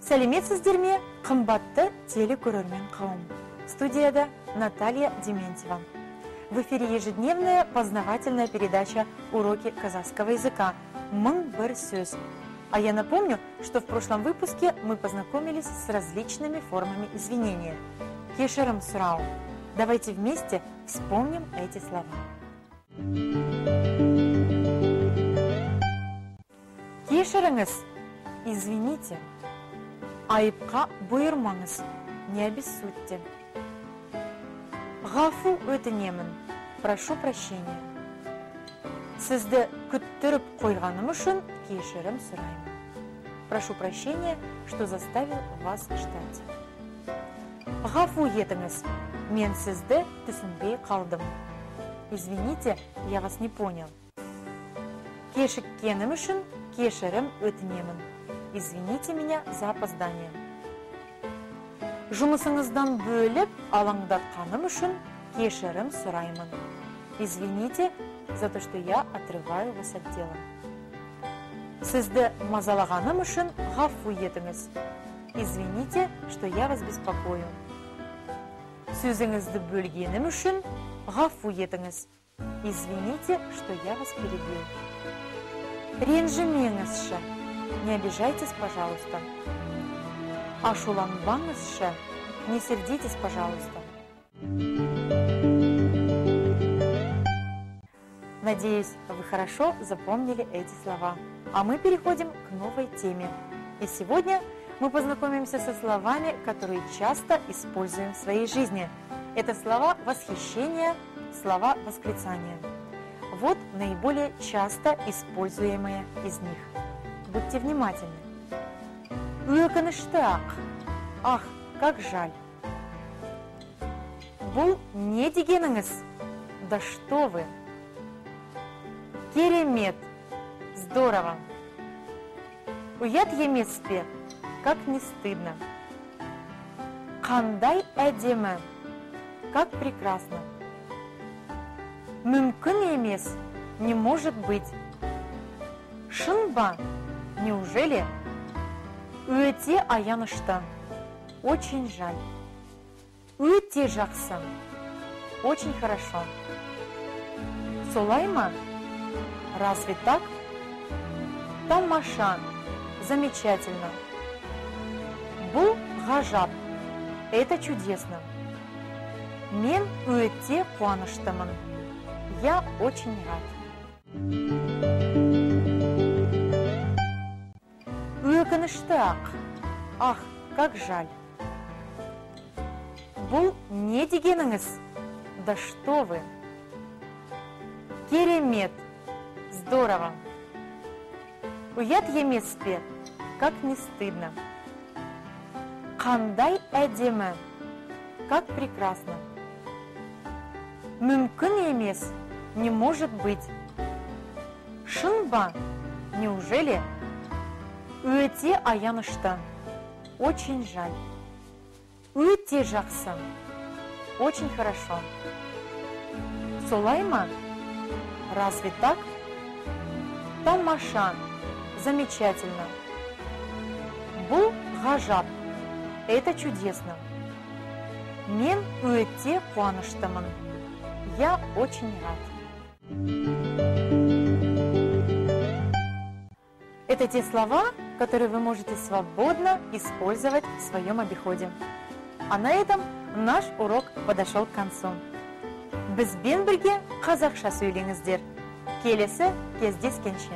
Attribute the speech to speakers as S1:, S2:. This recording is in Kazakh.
S1: Сәлеметсіздер ме, қымбатты телекөрермен қауым. Студияда Наталья Дементьева. В эфире ежедневная познавательная передача «Уроки казахского языка» «Мың бір сөз». А я напомню, что в прошлом выпуске мы познакомились с различными формами извинения. Кешерім сұрау. Давайте вместе вспомним эти слова. Кешеріңіз, извините. Айыпқа бұйырмаңыз, не обессудьте. Ғафу өтінемін, прошу прощения. Сізді күттіріп қойғаным үшін кешірім сұраймын. Прошу прощения, что заставил вас ждать. Ғафу етіңіз, мен сізді түсінбей қалдым. Извините, я вас не понял. Кешіккенім үшін кешірім өтінемін. Извините меня за опоздание. Жұмысыңыздан бөліп алаңдатқаным үшін кешірім сұраймын. Извините за то, что я отрываю вас от дела. Сізді мазалағаным үшін ғафу етіңіз. Извините, что я вас беспокою. Сөзіңізді бөлгенім үшін ғафу етіңіз. Извините, что я вас перебил. Ренжімеңізші. Не обижайтесь, пожалуйста. Ашуланбаңызшы, не сердитесь, пожалуйста. Надеюсь, вы хорошо запомнили эти слова. А мы переходим к новой теме. И сегодня мы познакомимся со словами, которые часто используем в своей жизни. Это слова восхищения, слова восклицания. Вот наиболее часто используемые из них. Будьте внимательны. Өкінішті-ақ. Ах, как жаль. Бұл не дегеніңіз? Да что вы. Керемет. Здорово. Ұят емес пе? Как не стыдно. Қандай әдемі. Как прекрасно. Мүмкін емес. Не может быть. Шын ба? Неужели? Өте аянышты. Очень жаль. Өте жақсы. Очень хорошо. Солай ма? Разве так? Тамаша. Замечательно. Бұл ғажап. Это чудесно. Мен өте қуаныштымын. Я очень рад. Өкінішті-ақ. Ах, как жаль. Бұл не дегеніңіз? Да что вы. Керемет. Здорово. Ұят емес пе? Как не стыдно. Қандай әдемі. Как прекрасно. Мүмкін емес. Не может быть. Шын ба? Неужели? Өте аянышты. Очень жаль. Өте жақсы. Очень хорошо. Солай ма? Разве так? Тамаша. Замечательно. Бұл ғажап. Это чудесно. Мен өте қуаныштымын. Я очень рад. Это те слова, которые вы можете свободно использовать в своем обиходе. А на этом наш урок подошел к концу. Бізбен бірге қазақша сөйлеңіздер. Келесі кездескенше.